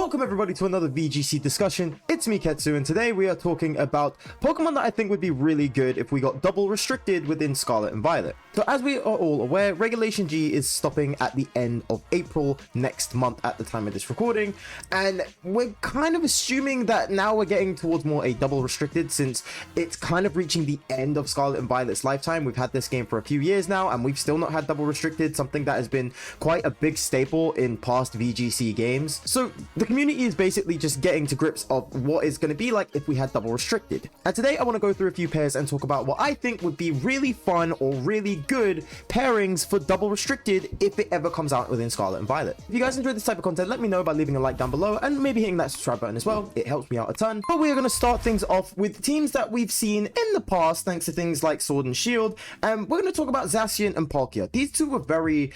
Welcome everybody to another VGC discussion. It's me, Ketsu, and today we are talking about Pokemon that I think would be really good if we got double restricted within Scarlet and Violet. So as we are all aware, Regulation G is stopping at the end of April next month at the time of this recording, and we're kind of assuming that now we're getting towards more a double restricted, since it's kind of reaching the end of Scarlet and Violet's lifetime. We've had this game for a few years now, and we've still not had double restricted, something that has been quite a big staple in past VGC games. So the community is basically just getting to grips of what it's going to be like if we had double restricted. And today I want to go through a few pairs and talk about what I think would be really fun or really good pairings for double restricted if it ever comes out within Scarlet and Violet. If you guys enjoyed this type of content, let me know by leaving a like down below and maybe hitting that subscribe button as well. It helps me out a ton. But we are going to start things off with teams that we've seen in the past thanks to things like Sword and Shield, and we're going to talk about Zacian and Palkia. These two were pretty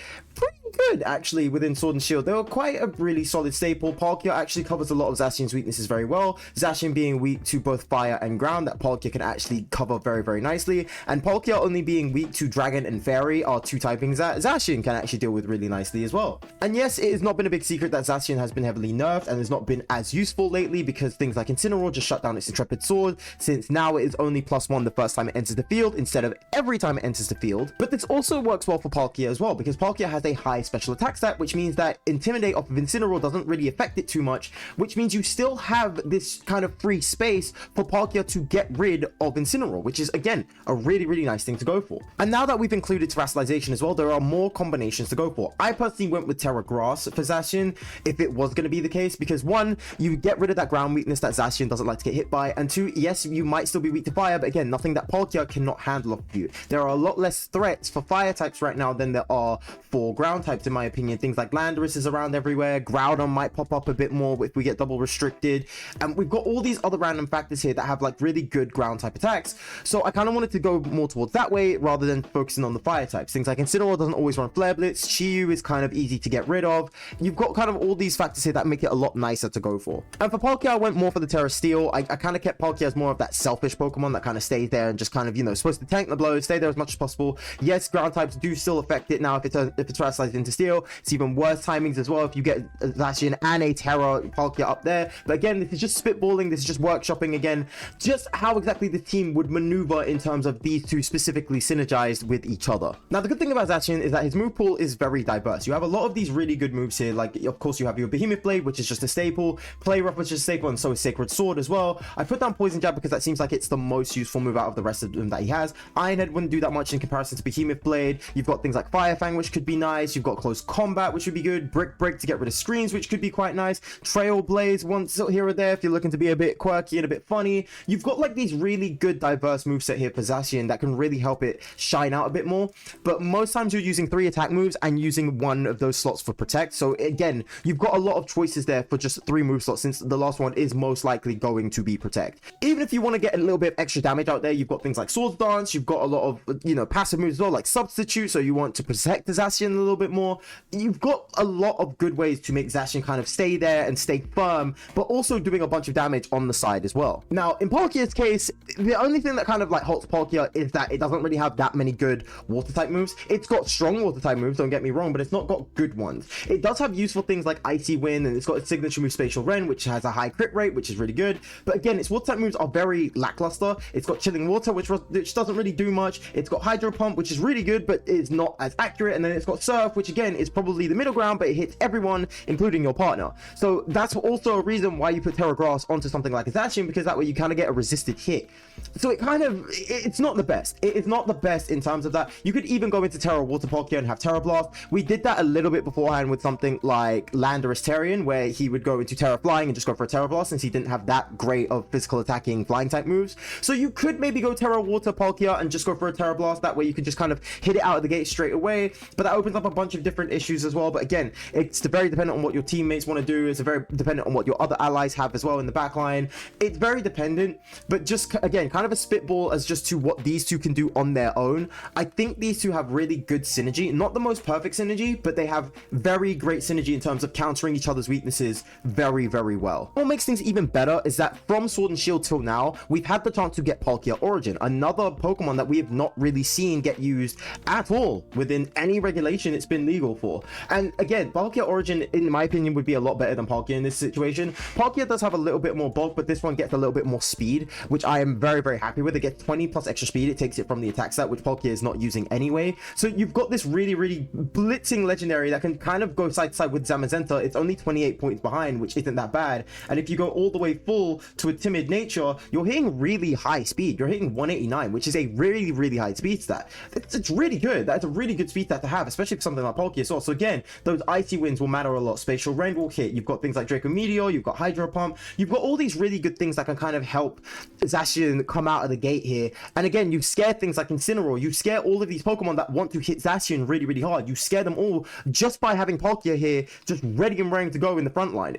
good actually within Sword and Shield. They were quite a really solid staple. Palkia actually covers a lot of Zacian's weaknesses very well. Zacian being weak to both fire and ground, that Palkia can actually cover very nicely, and Palkia only being weak to dragon and fairy are two typings that Zacian can actually deal with really nicely as well. And yes, it has not been a big secret that Zacian has been heavily nerfed and has not been as useful lately, because things like Incineroar just shut down its Intrepid Sword, since now it is only +1 the first time it enters the field instead of every time it enters the field. But this also works well for Palkia as well, because Palkia has a high special attack stat, which means that Intimidate off of Incineroar doesn't really affect it too much, which means you still have this kind of free space for Palkia to get rid of Incineroar, which is again a really nice thing to go for. And now that we've included Terastallization as well, there are more combinations to go for. I personally went with Terra Grass for Zacian if it was going to be the case, because one, you get rid of that ground weakness that Zacian doesn't like to get hit by, and two, yes, you might still be weak to fire, but again, nothing that Palkia cannot handle off you. There are a lot less threats for fire types right now than there are for ground types, in my opinion. Things like Landorus is around everywhere, Groudon might pop up a bit more if we get double restricted, and we've got all these other random factors here that have like really good ground type attacks, so I kind of wanted to go more towards that way rather than focusing on the fire types. Things like Incineroar doesn't always run Flare Blitz, Chiyu is kind of easy to get rid of. You've got kind of all these factors here that make it a lot nicer to go for. And for Palkia, I went more for the Terra Steel. I kind of kept Palkia as more of that selfish Pokemon that kind of stays there and just kind of, you know, supposed to tank the blows, stay there as much as possible. Yes, ground types do still affect it now if it's translated into Steel. It's even worse timings as well if you get Zacian and a Terra Palkia up there. But again, this is just spitballing, this is just workshopping again, just how exactly the team would maneuver in terms of these two specifically synergized with each other. Now, the good thing about Zacian is that his move pool is very diverse. You have a lot of these really good moves here, like of course you have your Behemoth Blade, which is just a staple, Play Rough, which is a staple, and so is Sacred Sword as well. I put down Poison Jab because that seems like it's the most useful move out of the rest of them that he has. Iron Head wouldn't do that much in comparison to Behemoth Blade. You've got things like Fire Fang, which could be nice. You've got Close Combat, which would be good. Brick Break to get rid of screens, which could be quite nice. Trail Blaze once here or there if you're looking to be a bit quirky and a bit funny. You've got like these really good diverse moveset here for Zacian that can really help it shine out a bit more, but most times you're using 3 attack moves and using one of those slots for protect, so again, you've got a lot of choices there for just 3 move slots, since the last one is most likely going to be protect. Even if you want to get a little bit of extra damage out there, you've got things like Swords Dance, you've got a lot of, you know, passive moves as well, like Substitute, so you want to protect the Zacian a little bit more. You've got a lot of good ways to make Zacian kind of stay there and stay firm, but also doing a bunch of damage on the side as well. Now, in Palkia's case, the only thing that kind of like halts Palkia is that it doesn't really have that many good water type moves. It's got strong water type moves, don't get me wrong, but it's not got good ones. It does have useful things like Icy Wind, and it's got its signature move Spatial Rend, which has a high crit rate, which is really good, but again, its water type moves are very lackluster. It's got Chilling Water, which doesn't really do much. It's got Hydro Pump, which is really good, but is not as accurate, and then it's got Surf, which again is probably the middle ground, but it hits everyone, including your partner. So that's also a reason why you put Terra Grass onto something like a Zacian, because that way you kind of get a resisted hit. So it's not the best. It is not the best in terms of that. You could even go into Terra Water Palkia and have Terra Blast. We did that a little bit beforehand with something like Landorus Terrian, where he would go into Terra Flying and just go for a Terra Blast, since he didn't have that great of physical attacking flying type moves. So you could maybe go Terra Water Palkia and just go for a Terra Blast. That way you can just kind of hit it out of the gate straight away, but that opens up a bunch of different issues as well. But again, it's very dependent on what your teammates want to do. It's very dependent on what your other allies have as well in the backline. It's very dependent, but just again, kind of a spitball as just to what these two can do on their own. I think these two have really good synergy, not the most perfect synergy, but they have very great synergy in terms of countering each other's weaknesses very well. What makes things even better is that from Sword and Shield till now, we've had the chance to get Palkia Origin, another Pokemon that we have not really seen get used at all within any regulation generation it's been legal for. And again, Palkia Origin, in my opinion, would be a lot better than Palkia in this situation. Palkia does have a little bit more bulk, but this one gets a little bit more speed, which I am very, very happy with. It gets 20 plus extra speed. It takes it from the attack stat, which Palkia is not using anyway. So you've got this really, really blitzing legendary that can kind of go side to side with Zamazenta. It's only 28 points behind, which isn't that bad. And if you go all the way full to a timid nature, you're hitting really high speed. You're hitting 189, which is a really, really high speed stat. It's really good. That's a really good speed stat to have, especially for something like Palkia as well. So again, those icy winds will matter a lot. Spatial Rend will hit. You've got things like Draco Meteor, you've got Hydro Pump, you've got all these really good things that can kind of help Zacian come out of the gate here. And again, you scare things like Incineroar. You scare all of these Pokemon that want to hit Zacian really, really hard. You scare them all just by having Palkia here, just ready and raring to go in the front line.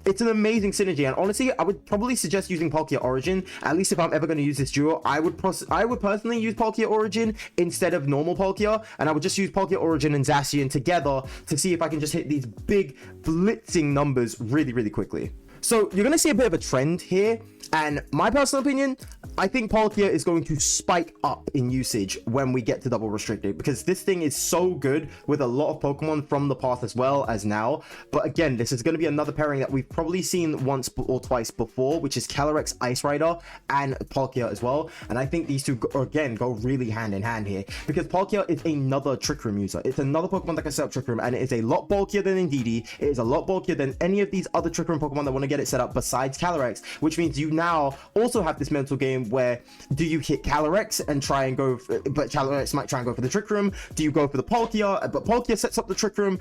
It's an amazing synergy, and honestly, I would probably suggest using Palkia Origin. At least if I'm ever going to use this duo, I would personally use Palkia Origin instead of normal Palkia, and I would just use Palkia Origin and Zacian together to see if I can just hit these big blitzing numbers really, really quickly. So you're going to see a bit of a trend here, and my personal opinion, I think Palkia is going to spike up in usage when we get to double restricted, because this thing is so good with a lot of Pokemon from the past as well as now. But again, this is going to be another pairing that we've probably seen once or twice before, which is Calyrex, Ice Rider, and Palkia as well. And I think these two, again, go really hand in hand here, because Palkia is another Trick Room user. It's another Pokemon that can set up Trick Room, and it is a lot bulkier than Indeedee. It is a lot bulkier than any of these other Trick Room Pokemon that want to get it set up besides Calyrex, which means you now also have this mental game where, do you hit Calyrex and try and go but Calyrex might try and go for the Trick Room? Do you go for the Palkia, but Palkia sets up the Trick Room?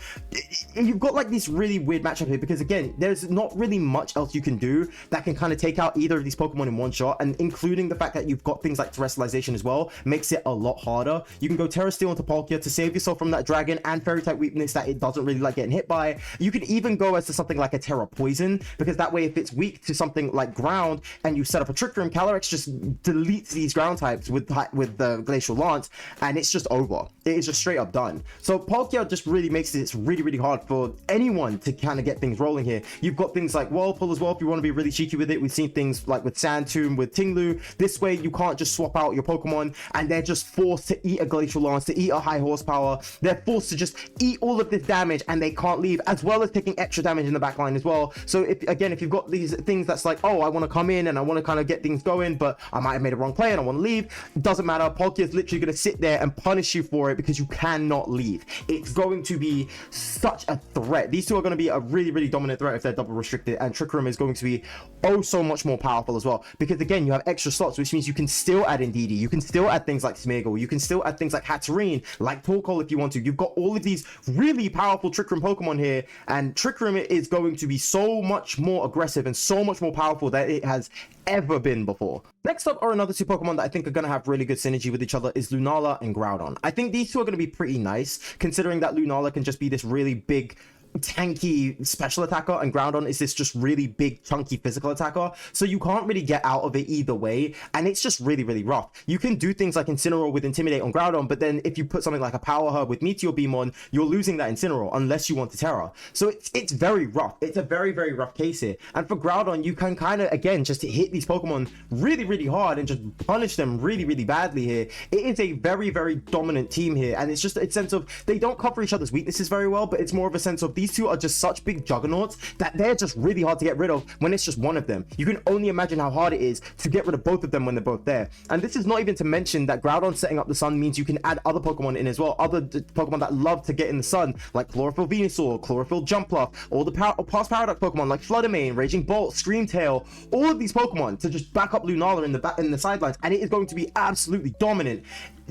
You've got like this really weird matchup here, because again, there's not really much else you can do that can kind of take out either of these Pokemon in one shot, and including the fact that you've got things like Terrestrialization as well makes it a lot harder. You can go Terra Steel into Palkia to save yourself from that Dragon and Fairy type weakness that it doesn't really like getting hit by. You can even go as to something like a Terra Poison, because that way if it's weak to something like Ground and you set up a Trick Room, Calyrex just deletes these ground types with the Glacial Lance, and it's just over. It is just straight up done. So Palkia just really makes it really, really hard for anyone to kind of get things rolling here. You've got things like Whirlpool as well if you want to be really cheeky with it. We've seen things like with Sand Tomb, with Tinglu. This way you can't just swap out your Pokemon and they're just forced to eat a Glacial Lance, to eat a high horsepower. They're forced to just eat all of this damage and they can't leave, as well as taking extra damage in the back line as well. So if you've got these things that's like, oh, I want to come in and I want to kind of get things going, but I might have made a wrong play and I want to leave, it doesn't matter. Palkia is literally going to sit there and punish you for it, because you cannot leave. It's going to be such a threat. These two are going to be a really, really dominant threat if they're double restricted, and Trick Room is going to be oh so much more powerful as well, because again, you have extra slots, which means you can still add Indeedee, you can still add things like Smeargle, you can still add things like Hatterene, like Torkoal if you want to. You've got all of these really powerful Trick Room Pokemon here, and Trick Room is going to be so much more aggressive and so much more powerful than it has ever been before. Next up are another two Pokemon that I think are going to have really good synergy with each other, is Lunala and Groudon. I think these two are going to be pretty nice, considering that Lunala can just be this really big tanky special attacker, and Groudon is this just really big chunky physical attacker, so you can't really get out of it either way, and it's just really, really rough. You can do things like Incineroar with Intimidate on Groudon, but then if you put something like a Power Herb with Meteor Beam on, you're losing that Incineroar unless you want to Terra. So it's very rough. It's a very, very rough case here, and for Groudon, you can kind of again just hit these Pokemon really, really hard and just punish them really, really badly here. It is a very, very dominant team here, and it's just a sense of they don't cover each other's weaknesses very well, but it's more of a sense of these two are just such big juggernauts that they're just really hard to get rid of when it's just one of them. You can only imagine how hard it is to get rid of both of them when they're both there. And this is not even to mention that Groudon setting up the sun means you can add other Pokemon in as well, other Pokemon that love to get in the sun, like Chlorophyll Venusaur, Chlorophyll Jumpluff, all the past Paradox Pokemon like Fluttermane, Raging Bolt, Screamtail, all of these Pokemon to just back up Lunala in the sidelines, and it is going to be absolutely dominant.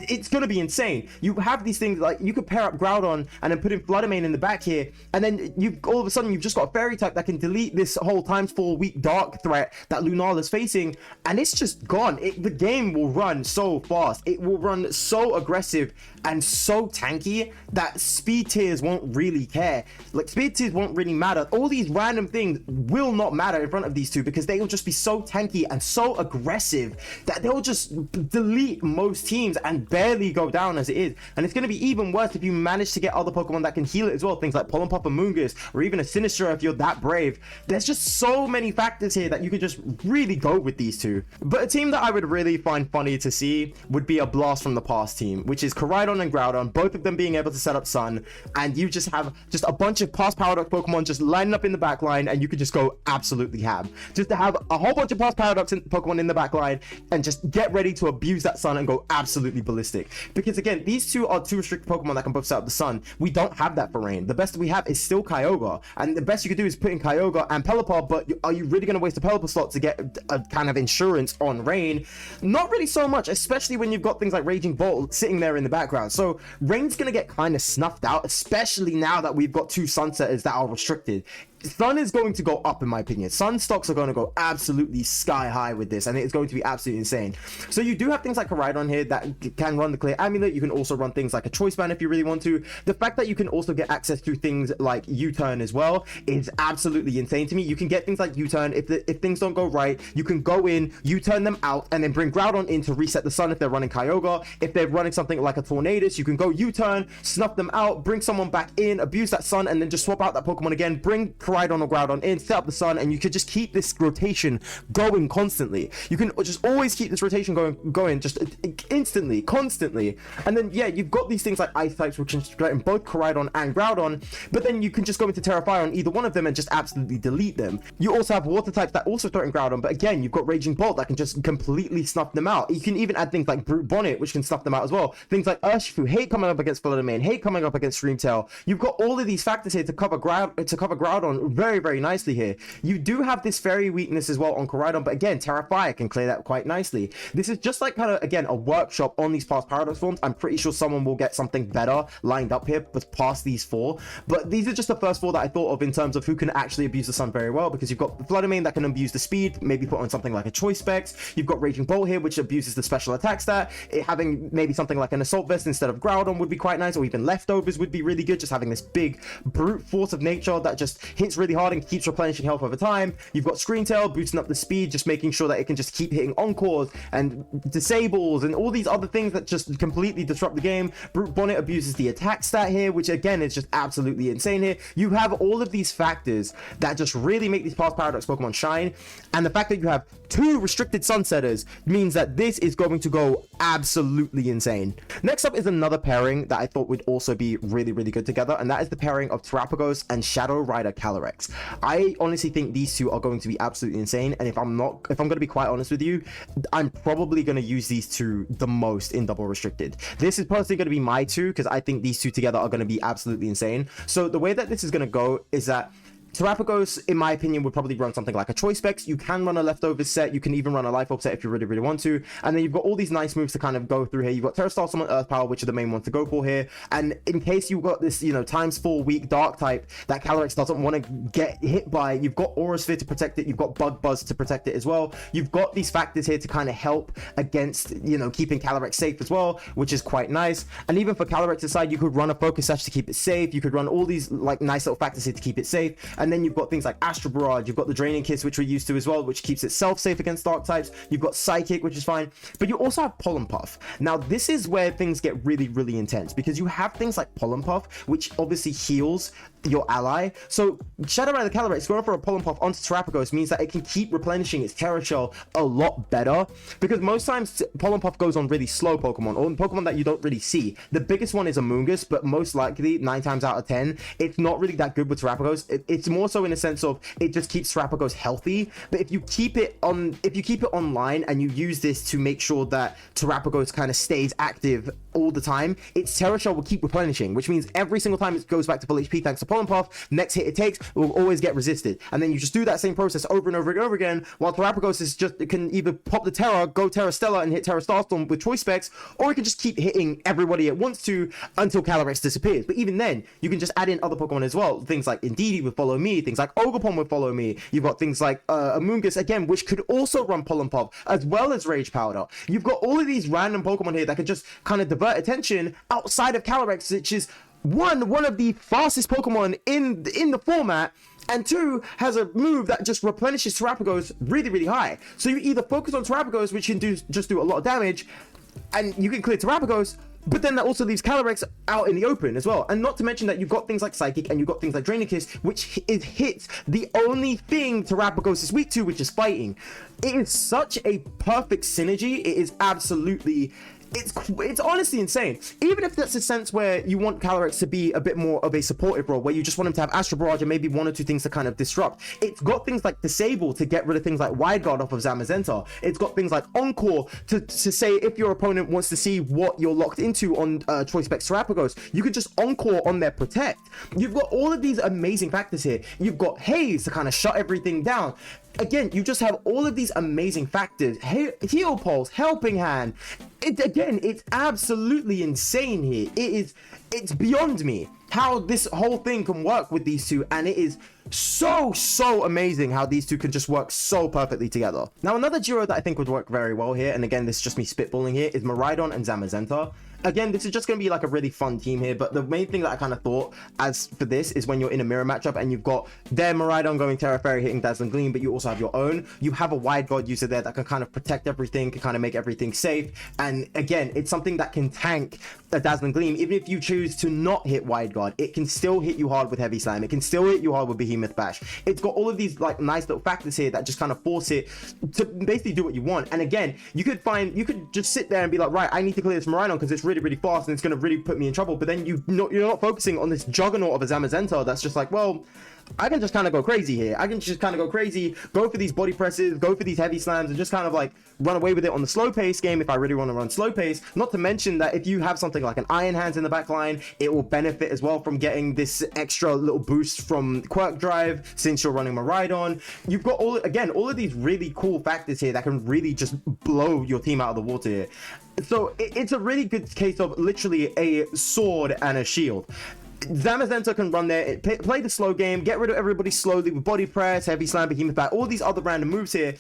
It's going to be insane. You have these things like you could pair up Groudon and then put in Fluttermane in the back here, and then you all of a sudden you've just got a Fairy type that can delete this whole ×4 weak dark threat that Lunala is facing, and it's just gone. The game will run so fast. It will run so aggressive and so tanky that speed tiers won't really care. Like, speed tiers won't really matter. All these random things will not matter in front of these two, because they will just be so tanky and so aggressive that they'll just delete most teams and barely go down as it is. And it's going to be even worse if you manage to get other Pokemon that can heal it as well, things like Pollen and Moongus, or even a Sinistcha if you're that brave. There's just so many factors here that you could just really go with these two. But a team that I would really find funny to see would be a Blast from the Past team, which is Koraidon, Koraidon and Groudon, both of them being able to set up Sun, and you just have just a bunch of past Paradox Pokemon just lining up in the back line, and you could just go absolutely ham. Just to have a whole bunch of past Paradox Pokemon in the back line and just get ready to abuse that Sun and go absolutely ballistic. Because again, these two are two restricted Pokemon that can both set up the Sun. We don't have that for Rain. The best we have is still Kyogre, and the best you could do is put in Kyogre and Pelipper, but are you really going to waste a Pelipper slot to get a kind of insurance on Rain? Not really so much, especially when you've got things like Raging Bolt sitting there in the background. So Rain's going to get kind of snuffed out, especially now that we've got two Sunsetters that are restricted. Sun is going to go up, in my opinion. Sun stocks are going to go absolutely sky high with this, and it's going to be absolutely insane. So you do have things like Koraidon here that can run the Clear Amulet. You can also run things like a Choice Band if you really want to. The fact that you can also get access to things like U-Turn as well is absolutely insane to me. You can get things like U-Turn if things don't go right. You can go in, U-Turn them out, and then bring Groudon in to reset the Sun if they're running Kyogre. If they're running something like a Tornadus, you can go U-Turn, snuff them out, bring someone back in, abuse that Sun, and then just swap out that Pokemon again, bring Koraidon or Groudon in, set up the Sun, and you could just keep this rotation going constantly. You can just always keep this rotation going just instantly, constantly. And then yeah, you've got these things like Ice types which can threaten both Koraidon and Groudon, but then you can just go into Terra Fire on either one of them and just absolutely delete them. You also have Water types that also threaten Groudon, but again, you've got Raging Bolt that can just completely snuff them out. You can even add things like Brute Bonnet, which can snuff them out as well. Things like Urshifu, Hate coming up against Floodamain, Hate coming up against Streamtail. You've got all of these factors here to cover Groudon very, very nicely here. You do have this fairy weakness as well on Koraidon, but again, Terra Fire can clear that quite nicely. This is just like kind of, again, a workshop on these past Paradox forms. I'm pretty sure someone will get something better lined up here but past these four, but these are just the first four that I thought of in terms of who can actually abuse the Sun very well, because you've got Floodamain that can abuse the speed, maybe put on something like a Choice Specs. You've got Raging Bolt here, which abuses the special attack stat. Having maybe something like an Assault Vest instead of Groudon would be quite nice, or even Leftovers would be really good, just having this big brute force of nature that just hits really hard and keeps replenishing health over time. You've got Screentail boosting up the speed, just making sure that it can just keep hitting Encores and Disables and all these other things that just completely disrupt the game. Brute Bonnet abuses the attack stat here, which again is just absolutely insane here. You have all of these factors that just really make these past Paradox Pokemon shine, and the fact that you have two restricted Sunsetters means that this is going to go absolutely insane. Next up is another pairing that I thought would also be really, really good together, and that is the pairing of Terapagos and Shadow Rider Calyrex. I honestly think these two are going to be absolutely insane, and if I'm going to be quite honest with you, I'm probably going to use these two the most in double restricted. This is personally going to be my two, because I think these two together are going to be absolutely insane. So the way that this is going to go is that Terapagos, in my opinion, would probably run something like a Choice Specs. You can run a Leftovers set. You can even run a Life Orb set if you really, really want to. And then you've got all these nice moves to kind of go through here. You've got Terrastal, Summon, Earth Power, which are the main ones to go for here. And in case you've got this, you know, ×4 weak Dark type that Calyrex doesn't want to get hit by, you've got Aura Sphere to protect it. You've got Bug Buzz to protect it as well. You've got these factors here to kind of help against, you know, keeping Calyrex safe as well, which is quite nice. And even for Calyrex's side, you could run a Focus Sash to keep it safe. You could run all these like nice little factors here to keep it safe. And then you've got things like Astral Barrage, you've got the Draining Kiss, which we're used to as well, which keeps itself safe against dark types. You've got Psychic, which is fine, but you also have Pollen Puff. Now this is where things get really, really intense, because you have things like Pollen Puff, which obviously heals your ally. So Shadow Rider Calyrex going for a Pollen Puff onto Terapagos means that it can keep replenishing its Terra Shell a lot better, because most times Pollen Puff goes on really slow Pokemon, or Pokemon that you don't really see. The biggest one is Amoonguss, but most likely 9 times out of 10 it's not really that good with Terapagos. It's more so in a sense of it just keeps Terapagos healthy. But if you keep it online and you use this to make sure that Terapagos kind of stays active all the time, its Terra Shell will keep replenishing, which means every single time it goes back to full HP thanks to Pollen Puff, next hit it takes will always get resisted. And then you just do that same process over and over and over again, while Terapagos is just, it can either pop the Terra, go Terra Stella and hit Terra Starstorm with Choice Specs, or it can just keep hitting everybody it wants to until Calyrex disappears. But even then, you can just add in other Pokemon as well. Things like Indeedee with Follow Me, things like Ogerpon with Follow Me. You've got things like Amoonguss again, which could also run Pollen Puff, as well as Rage Powder. You've got all of these random Pokemon here that can just kind of divert attention outside of Calyrex, which is one of the fastest Pokemon in the format, and two, has a move that just replenishes Terapagos really, really high. So you either focus on Terapagos, which can just do a lot of damage, and you can clear Terapagos, but then that also leaves Calyrex out in the open as well. And not to mention that you've got things like Psychic and you've got things like Draining Kiss, which hits the only thing Terapagos is weak to, which is fighting. It is such a perfect synergy. It is absolutely it's honestly insane. Even if that's a sense where you want Calyrex to be a bit more of a supportive role, where you just want him to have Astral Barrage and maybe one or two things to kind of disrupt. It's got things like Disable to get rid of things like Wide Guard off of Zamazenta. It's got things like Encore to say if your opponent wants to see what you're locked into on Choice Spec Serapagos, you can just Encore on their Protect. You've got all of these amazing factors here. You've got Haze to kind of shut everything down. Again, you just have all of these amazing factors. Heal Pulse, Helping Hand. It's absolutely insane here. It's beyond me how this whole thing can work with these two, and it is so amazing how these two can just work so perfectly together. Now, another duo that I think would work very well here, and again, this is just me spitballing here, is Miraidon and Zamazenta. Again, this is just going to be like a really fun team here, but the main thing that I kind of thought as for this is when you're in a mirror matchup and you've got their Miraidon going Terra Fairy hitting Dazzling Gleam, but you also have your own. You have a Wide Guard user there that can kind of protect everything, can kind of make everything safe. And again, it's something that can tank a Dazzling Gleam. Even if you choose to not hit Wide Guard, it can still hit you hard with Heavy Slam. It can still hit you hard with Behemoth Bash. It's got all of these like nice little factors here that just kind of force it to basically do what you want. And again, you could just sit there and be like, right, I need to clear this Miraidon because it's really fast and it's going to really put me in trouble. But then you're not focusing on this juggernaut of a Zamazenta that's just like, well, I can just kind of go crazy here. I can just kind of go crazy, go for these body presses, go for these heavy slams, and just kind of like run away with it on the slow pace game if I really want to run slow pace. Not to mention that if you have something like an Iron Hands in the back line, it will benefit as well from getting this extra little boost from Quirk Drive since you're running Miraidon. You've got all of these really cool factors here that can really just blow your team out of the water here. So it's a really good case of literally a sword and a shield. Zamazenta can run there, play the slow game, get rid of everybody slowly with body press, heavy slam, behemoth back, all these other random moves here,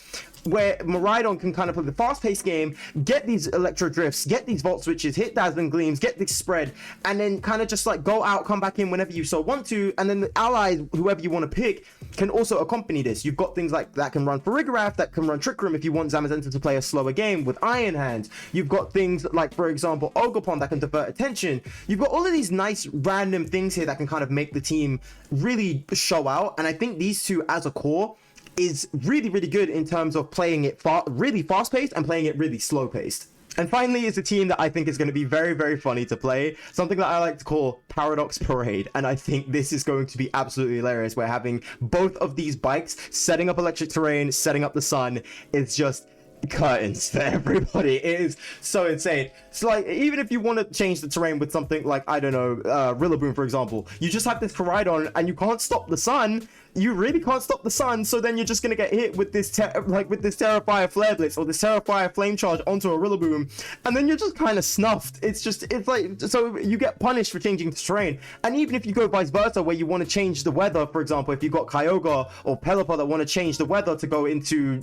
where Miraidon can kind of play the fast-paced game, get these electro drifts, get these volt switches, hit Dazzling Gleams, get this spread, and then kind of just like go out, come back in whenever you so want to, and then the allies, whoever you want to pick, can also accompany this. You've got things like that can run Farigiraf, that can run Trick Room if you want Zamazenta to play a slower game with Iron Hands. You've got things like, for example, Ogerpon that can divert attention. You've got all of these nice random things here that can kind of make the team really show out, and I think these two as a core is really good in terms of playing it really fast-paced and playing it really slow-paced. And finally is a team that I think is going to be very funny to play, something that I like to call Paradox Parade, and I think this is going to be absolutely hilarious. We're having both of these bikes setting up electric terrain, setting up the sun. It's just curtains for everybody. It is so insane. So like, even if you want to change the terrain with something like, I don't know, Rillaboom for example, you just have this Koraidon and you can't stop the sun. You really can't stop the sun, so then you're just gonna get hit with this Terrifier Flare Blitz or this Terrifier Flame Charge onto a Rillaboom, and then you're just kind of snuffed. It's like, so you get punished for changing the terrain. And even if you go vice versa, where you want to change the weather, for example, if you've got Kyogre or Pelipper that want to change the weather to go into,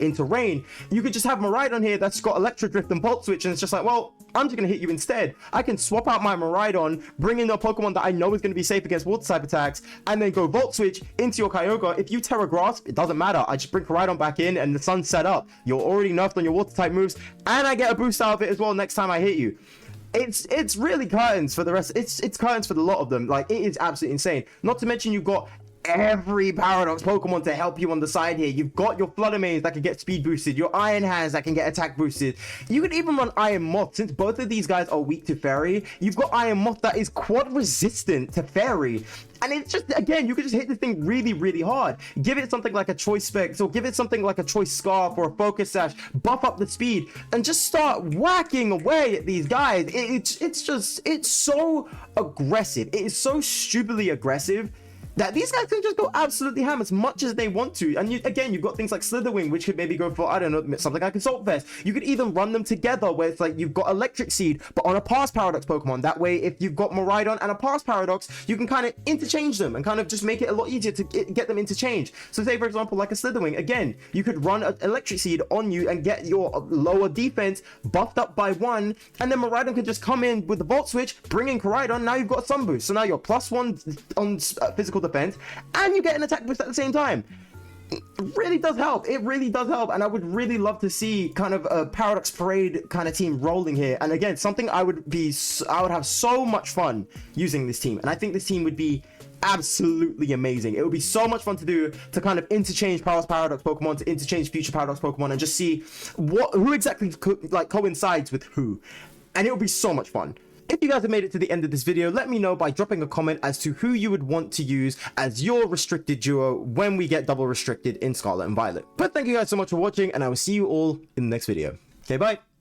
into rain, you could just have Miraidon here that's got Electro Drift and Bolt Switch, and it's just like, well, I'm just gonna hit you instead. I can swap out my Miraidon, bring in a Pokemon that I know is gonna be safe against water type attacks, and then go Volt Switch into your Kyogre. If you Terra Grass, it doesn't matter. I just bring Koraidon back in and the sun's set up. You're already nerfed on your water type moves, and I get a boost out of it as well next time I hit you. It's really curtains for the rest. It's curtains for the lot of them. Like, it is absolutely insane. Not to mention you've got every Paradox Pokemon to help you on the side here. You've got your Fluttermane that can get speed boosted, your Iron Hands that can get attack boosted. You could even run Iron Moth, since both of these guys are weak to Fairy. You've got Iron Moth that is quad resistant to Fairy. And it's just, again, you can just hit this thing really hard. Give it something like a Choice Specs, or give it something like a Choice Scarf or a Focus Sash, buff up the speed, and just start whacking away at these guys. It's so aggressive. It is so stupidly aggressive that these guys can just go absolutely ham as much as they want to. And again, you've got things like Slitherwing, which could maybe go for, I don't know, something like Assault Vest. You could even run them together, where it's like you've got Electric Seed, but on a Past Paradox Pokemon. That way, if you've got Miraidon and a Past Paradox, you can kind of interchange them and kind of just make it a lot easier to get them interchanged. So say, for example, like a Slitherwing, again, you could run an Electric Seed on you and get your lower defense buffed up by 1, and then Miraidon can just come in with the Volt Switch, bring in Koraidon, now you've got a Sun Boost. So now you're +1 on physical defense, and you get an attack boost at the same time. It really does help. It really does help, and I would really love to see kind of a Paradox Parade kind of team rolling here. And again, something I would have so much fun using this team, and I think this team would be absolutely amazing. It would be so much fun to do, to kind of interchange Past Paradox Pokemon, to interchange Future Paradox Pokemon, and just see who exactly coincides with who. And it would be so much fun. If you guys have made it to the end of this video, let me know by dropping a comment as to who you would want to use as your restricted duo when we get double restricted in Scarlet and Violet. But thank you guys so much for watching, and I will see you all in the next video. Okay, bye.